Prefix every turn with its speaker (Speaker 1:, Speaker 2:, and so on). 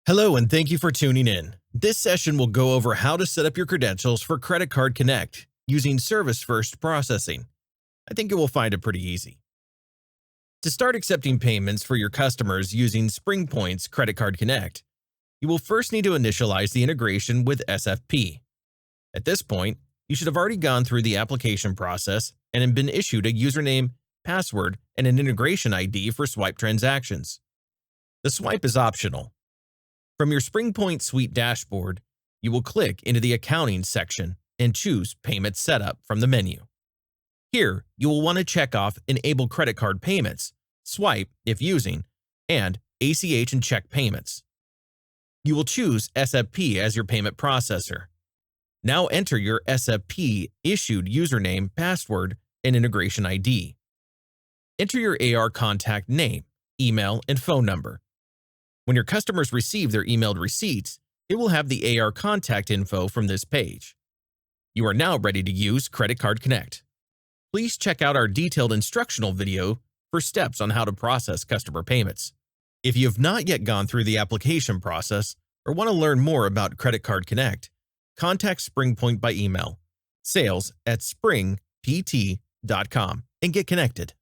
Speaker 1: Hello, and thank you for tuning in. This session will go over how to set up your credentials for Credit Card Connect using Service First processing. I think you will find it pretty easy. To start accepting payments for your customers using SpringPoint's Credit Card Connect, you will first need to initialize the integration with SFP. At this point, you should have already gone through the application process and have been issued a username, password, and an integration ID for swipe transactions. The swipe is optional. From your SpringPoint Suite dashboard, you will click into the Accounting section and choose Payment Setup from the menu. Here, you will want to check off Enable Credit Card Payments, Swipe if using, and ACH and check payments. You will choose SFP as your payment processor. Now enter your SFP issued username, password, and integration ID. Enter your AR contact name, email, and phone number. When your customers receive their emailed receipts, it will have the AR contact info from this page. You are now ready to use Credit Card Connect. Please check out our detailed instructional video for steps on how to process customer payments. If you have not yet gone through the application process or want to learn more about Credit Card Connect, contact SpringPoint by email, sales@springpt.com, and get connected.